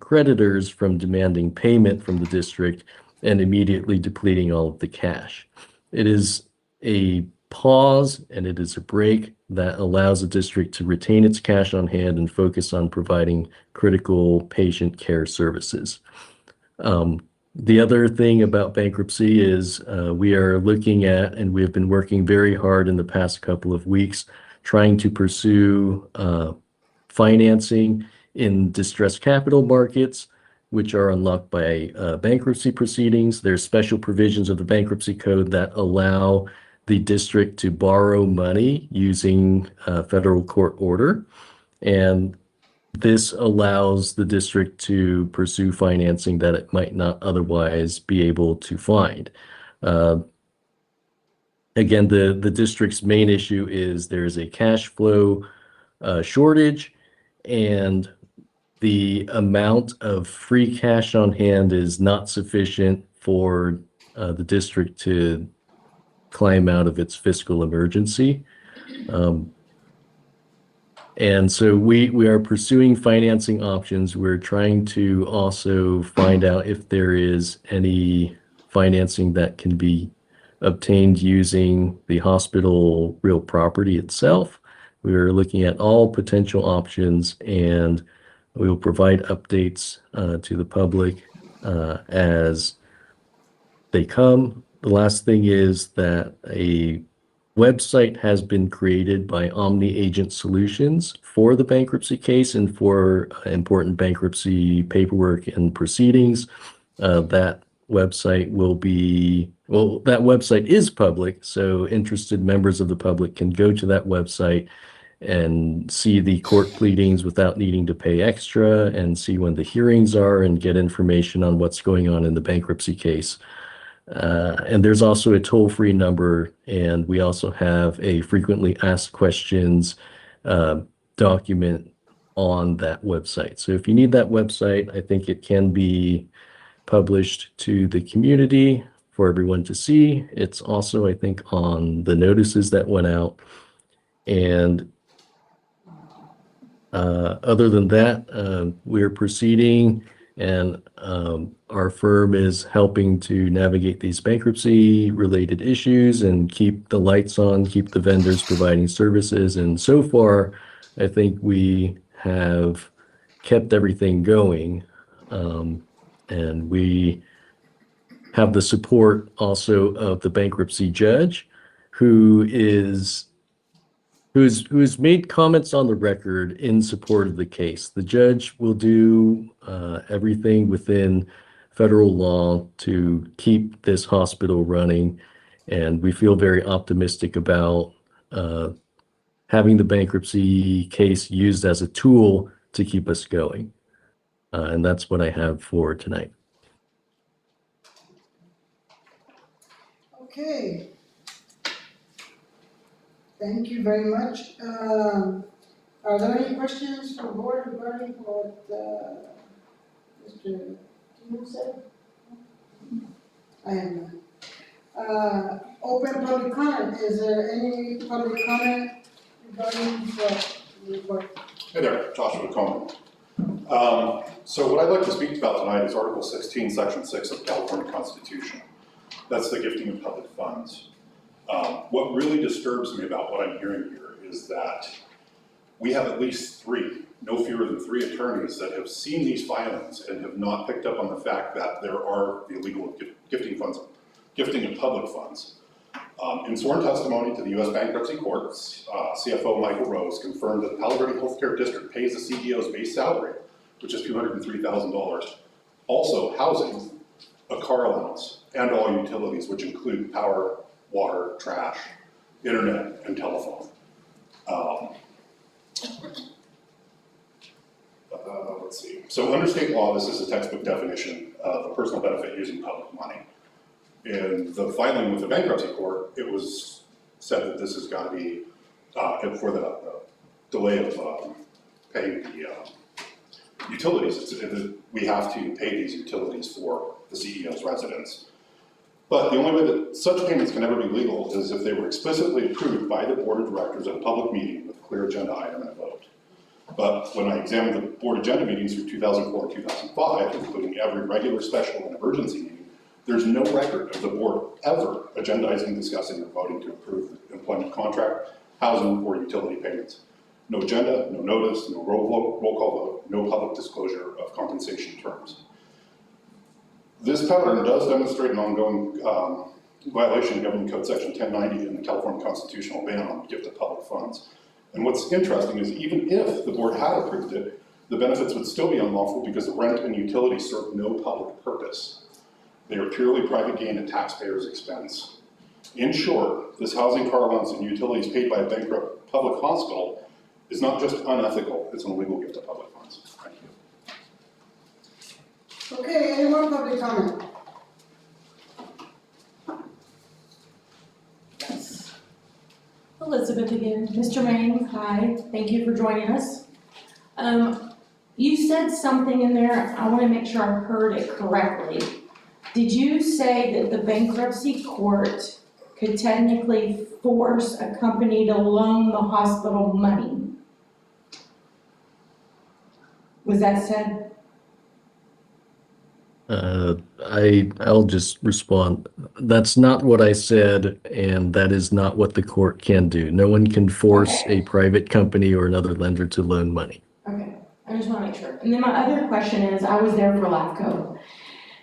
Speaker 19: creditors from demanding payment from the district and immediately depleting all of the cash. It is a pause and it is a break that allows the district to retain its cash on hand and focus on providing critical patient care services. The other thing about bankruptcy is we are looking at, and we have been working very hard in the past couple of weeks, trying to pursue financing in distressed capital markets, which are unlocked by bankruptcy proceedings. There's special provisions of the bankruptcy code that allow the district to borrow money using a federal court order. And this allows the district to pursue financing that it might not otherwise be able to find. Again, the district's main issue is there's a cash flow shortage, and the amount of free cash on hand is not sufficient for the district to climb out of its fiscal emergency. And so we are pursuing financing options. We're trying to also find out if there is any financing that can be obtained using the hospital real property itself. We're looking at all potential options, and we will provide updates to the public as they come. The last thing is that a website has been created by Omni Agent Solutions for the bankruptcy case and for important bankruptcy paperwork and proceedings. That website that website is public, so interested members of the public can go to that website and see the court pleadings without needing to pay extra, and see when the hearings are and get information on what's going on in the bankruptcy case. And there's also a toll-free number, and we also have a frequently asked questions document on that website. So if you need that website, I think it can be published to the community for everyone to see. It's also, I think, on the notices that went out. And other than that, we're proceeding, and our firm is helping to navigate these bankruptcy related issues and keep the lights on, keep the vendors providing services. And so far, I think we have kept everything going. And we have the support also of the bankruptcy judge, who's made comments on the record in support of the case. The judge will do everything within federal law to keep this hospital running, and we feel very optimistic about having the bankruptcy case used as a tool to keep us going. And that's what I have for tonight.
Speaker 1: Okay. Thank you very much. Are there any questions from the board regarding what Mr. Tino said? I am none. Open public comment. Is there any public comment regarding what the report?
Speaker 20: Hey there, Joshua Coleman. So what I'd like to speak about tonight is Article 16, Section 6 of the California Constitution. That's the gifting of public funds. What really disturbs me about what I'm hearing here is that We have at least three, no fewer than three attorneys that have seen these filings and have not picked up on the fact that there are the illegal gifting of public funds. In sworn testimony to the U.S. Bankruptcy Courts, CFO Michael Rose confirmed that the Palo Verde Healthcare District pays the CEO's base salary, which is $203,000, also housing, a car allowance, and all utilities, which include power, water, trash, internet, and telephone. Let's see. So under state law, this is a textbook definition of a personal benefit using public money. In the filing with the bankruptcy court, it was said that this has got to be for the delay of paying the utilities. We have to pay these utilities for the CEO's residence. But the only way that such payments can ever be legal is if they were explicitly approved by the board of directors at a public meeting with a clear agenda item and a vote. But when I examined the board agenda meetings for 2004 and 2005, including every regular, special, and emergency meeting, there's no record of the board ever agendizing, discussing, or voting to approve the employment contract, housing, or utility payments. No agenda, no notice, no roll call vote, no public disclosure of compensation terms. This pattern does demonstrate an ongoing violation of Government Code Section 1090 and the California constitutional ban on gift of public funds. And what's interesting is even if the board had approved it, the benefits would still be unlawful because the rent and utilities serve no public purpose. They are purely private gain at taxpayers' expense. In short, this housing, car allowance, and utilities paid by a bankrupt public hospital is not just unethical, it's an illegal gift of public funds. Thank you.
Speaker 1: Okay, any more public comment? Yes.
Speaker 3: Elizabeth again. Mr. Manning, hi. Thank you for joining us. You said something in there, I want to make sure I heard it correctly. Did you say that the bankruptcy court could technically force a company to loan the hospital money? Was that said?
Speaker 19: I'll just respond. That's not what I said, and that is not what the court can do. No one can force a private company or another lender to loan money.
Speaker 3: Okay, I just want to make sure. And then my other question is, I was there for LAFCO.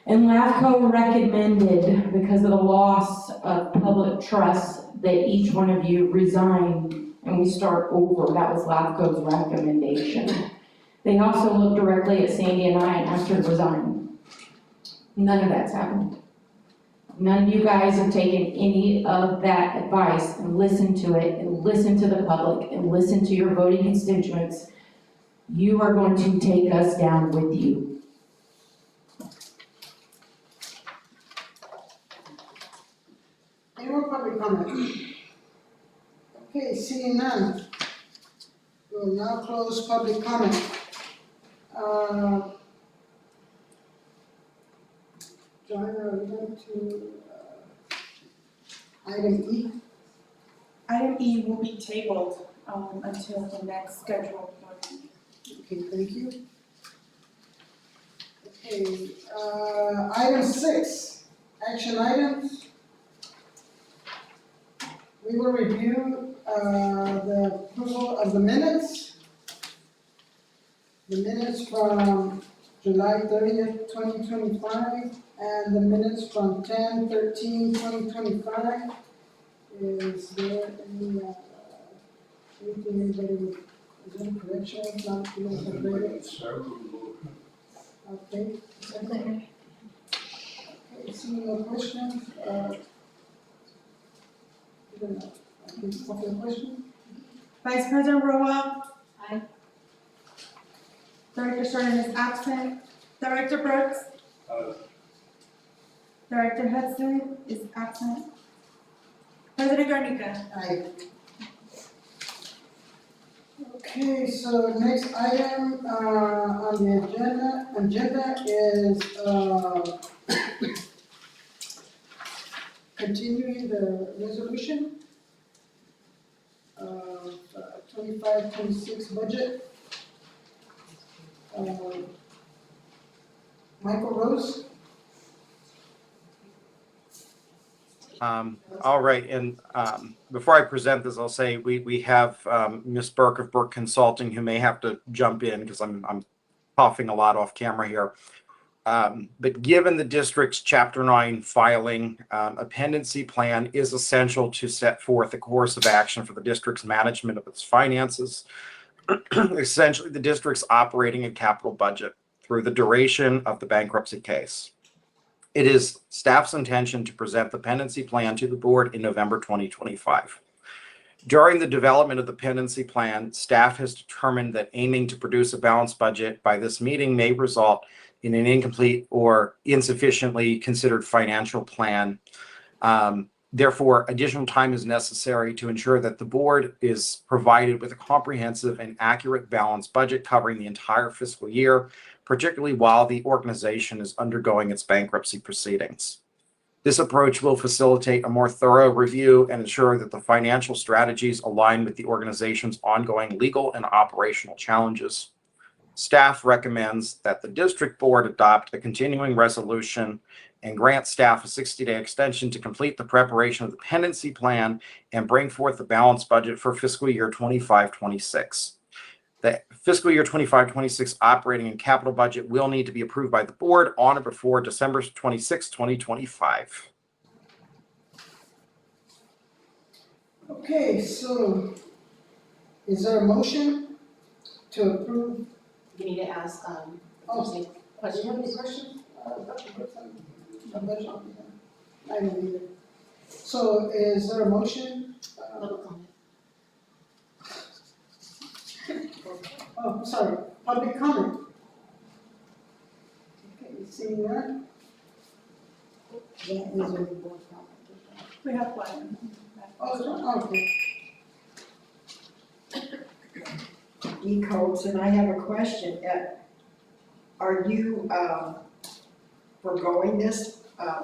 Speaker 3: And LAFCO recommended, because of the loss of public trust, that each one of you resign and we start over. That was LAFCO's recommendation. They also looked directly at Sandy and I and asked her to resign. None of that's happened. None of you guys have taken any of that advice and listened to it and listened to the public and listened to your voting constituents. You are going to take us down with you.
Speaker 1: Any more public comment? Okay, seeing none. We'll now close public comment. Joanna, are we going to item E?
Speaker 2: Item E will be tabled until the next scheduled board meeting.
Speaker 1: Okay, thank you. Okay, item 6, action items. We will review the approval of the minutes. The minutes from July 30th, 2025, and the minutes from 10/13/2025. Is there any, anything anybody would, is there any corrections, not, you guys have read it? Okay. Okay, seeing no questions, okay, question?
Speaker 2: Vice President Roa.
Speaker 9: Aye.
Speaker 2: Director Shorten is absent. Director Brooks. Director Hudson is absent. President Garnica.
Speaker 1: Aye. Okay, so next item on the agenda is continuing the resolution of 25-26 budget. Michael Rose.
Speaker 17: All right, and before I present this, I'll say we have Ms. Burke of Burke Consulting who may have to jump in because I'm coughing a lot off camera here. But given the district's Chapter 9 filing, a pendency plan is essential to set forth a course of action for the district's management of its finances, essentially the district's operating and capital budget through the duration of the bankruptcy case. It is staff's intention to present the pendency plan to the board in November 2025. During the development of the pendency plan, staff has determined that aiming to produce a balanced budget by this meeting may result in an incomplete or insufficiently considered financial plan. Therefore, additional time is necessary to ensure that the board is provided with a comprehensive and accurate balanced budget covering the entire fiscal year, particularly while the organization is undergoing its bankruptcy proceedings. This approach will facilitate a more thorough review and ensure that the financial strategies align with the organization's ongoing legal and operational challenges. Staff recommends that the district board adopt a continuing resolution and grant staff a 60-day extension to complete the preparation of the pendency plan and bring forth the balanced budget for fiscal year 25-26. The fiscal year 25-26 operating and capital budget will need to be approved by the board on or before December 26, 2025.
Speaker 1: Okay, so is there a motion to approve?
Speaker 9: You need to ask,
Speaker 1: Oh, do you
Speaker 9: questions.
Speaker 1: have any questions? I don't either. So is there a motion?
Speaker 9: Public comment.
Speaker 1: Oh, sorry, public comment. Okay, seeing none? That is a board comment.
Speaker 2: We have one.
Speaker 1: Oh, okay.
Speaker 4: Codes, and I have a question. Are you foregoing this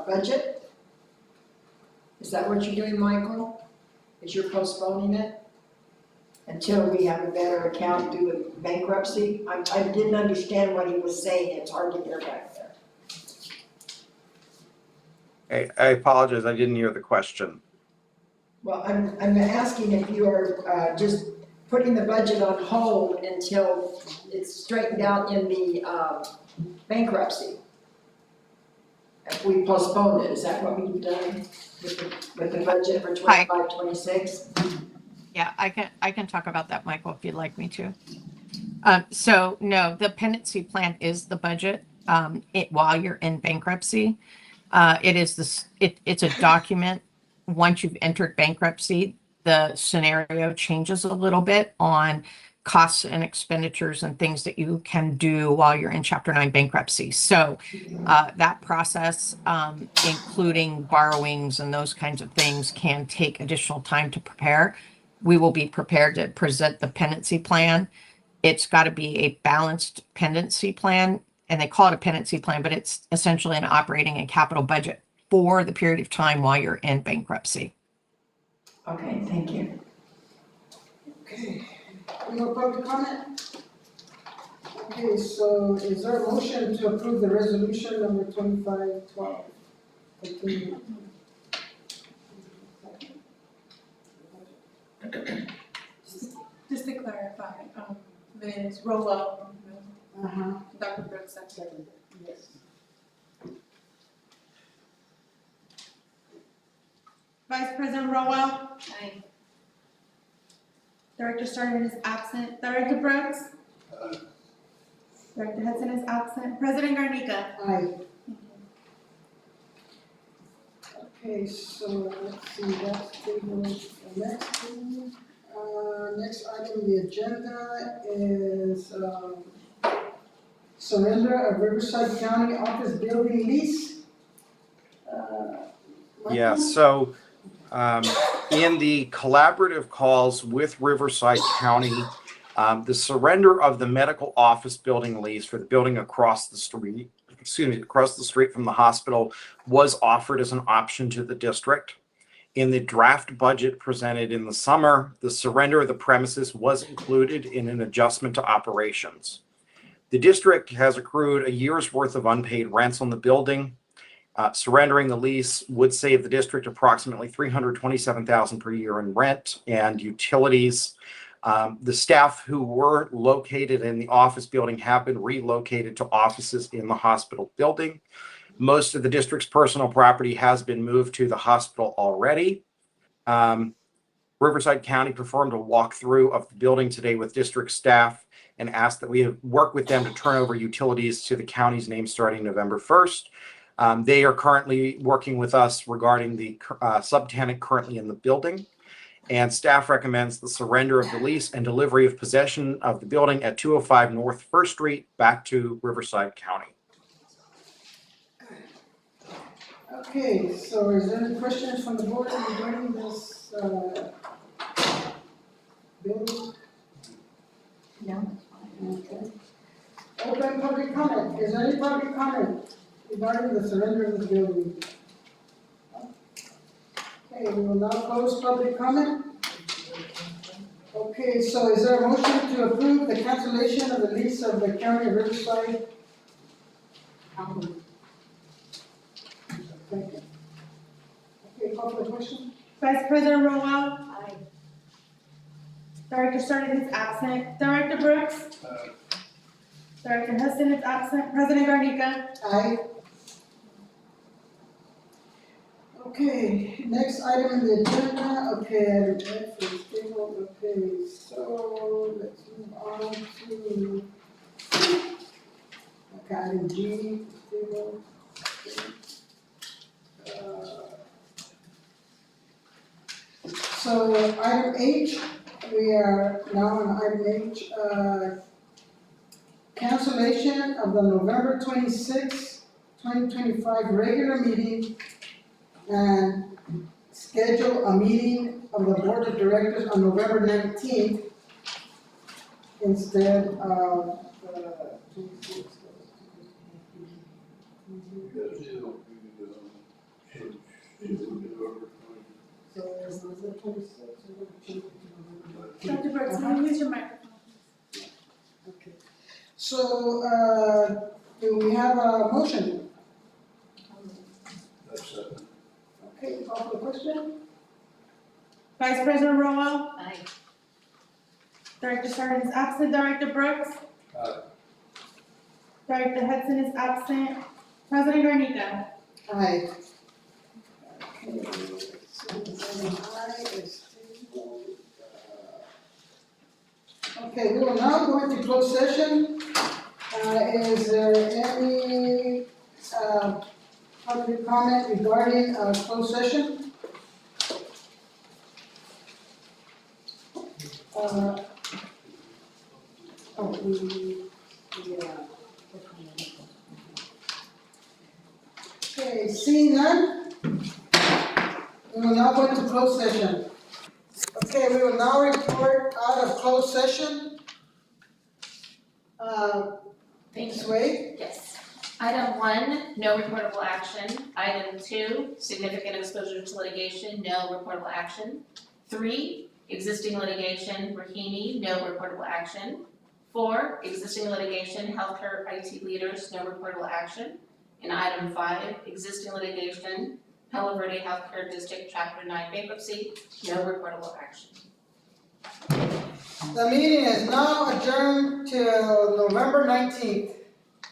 Speaker 4: budget? Is that what you're doing, Michael? Is you're postponing it until we have a better account due to bankruptcy? I didn't understand what he was saying. It's hard to hear back there.
Speaker 17: I apologize, I didn't hear the question.
Speaker 4: Well, I'm asking if you are just putting the budget on hold until it's straightened out in the bankruptcy. If we postpone it, is that what we've done with the budget for 25-26?
Speaker 21: Yeah, I can talk about that, Michael, if you'd like me to. So no, the pendency plan is the budget while you're in bankruptcy. It's a document. Once you've entered bankruptcy, the scenario changes a little bit on costs and expenditures and things that you can do while you're in Chapter 9 bankruptcy. So that process, including borrowings and those kinds of things, can take additional time to prepare. We will be prepared to present the pendency plan. It's got to be a balanced pendency plan, and they call it a pendency plan, but it's essentially an operating and capital budget for the period of time while you're in bankruptcy.
Speaker 4: Okay, thank you.
Speaker 1: Okay, any more public comment? Okay, so is there a motion to approve the resolution number 2512? Continue.
Speaker 2: Just to clarify, Ms. Rowell, Dr. Brooks, second.
Speaker 1: Yes.
Speaker 2: Vice President Rowell. Aye. Director Stern is absent. Director Brooks. Director Hudson is absent. President Garnica.
Speaker 1: Aye. Okay, so let's see, that's table, the next thing. Next item on the agenda is surrender of Riverside County office building lease.
Speaker 17: Yeah, so in the collaborative calls with Riverside County, the surrender of the medical office building lease for the building across the street from the hospital was offered as an option to the district. In the draft budget presented in the summer, the surrender of the premises was included in an adjustment to operations. The district has accrued a year's worth of unpaid rents on the building. Surrendering the lease would save the district approximately $327,000 per year in rent and utilities. The staff who were located in the office building have been relocated to offices in the hospital building. Most of the district's personal property has been moved to the hospital already. Riverside County performed a walkthrough of the building today with district staff and asked that we work with them to turn over utilities to the county's name starting November 1st. They are currently working with us regarding the subtenant currently in the building. And staff recommends the surrender of the lease and delivery of possession of the building at 205 North First Street back to Riverside County.
Speaker 1: Okay, so is there any questions from the board regarding this building?
Speaker 9: No.
Speaker 1: Okay. Open public comment. Is there any public comment regarding the surrender of the building? Okay, we will now close public comment. Okay, so is there a motion to approve the cancellation of the lease of the County of Riverside? Thank you. Okay, call for the question.
Speaker 2: Vice President Roel. Aye. Director Sturdy is absent. Director Brooks. Director Hudson is absent. President Garnica.
Speaker 1: Aye. Okay, next item in the agenda, okay, okay, so let's move on to, okay, item G, table. So item H, we are now on item H, cancellation of the November 26, 2025 regular meeting and schedule a meeting of the Board of Directors on November 19th instead of the 26th. So is the 26th?
Speaker 2: Dr. Brooks, can you use your microphone?
Speaker 1: Okay. So, do we have a motion? Okay, call for the question.
Speaker 2: Vice President Roel.
Speaker 9: Aye.
Speaker 2: Director Sturdy is absent. Director Brooks.
Speaker 8: Aye.
Speaker 2: Director Hudson is absent. President Garnica.
Speaker 1: Aye. Okay, so item I is tabled. Okay, we will now go into closed session. Is there any public comment regarding closed session? Okay, seeing none, we will now go into closed session. Okay, we will now report out of closed session.
Speaker 7: Thank you.
Speaker 1: Wade?
Speaker 7: Yes. Item 1, no reportable action. Item 2, significant exposure to litigation, no reportable action. 3, existing litigation, Rahimi, no reportable action. 4, existing litigation, healthcare IT leaders, no reportable action. And item 5, existing litigation, Palo Verde Healthcare District Chapter 9 bankruptcy, no reportable action.
Speaker 1: The meeting is now adjourned till November 19th.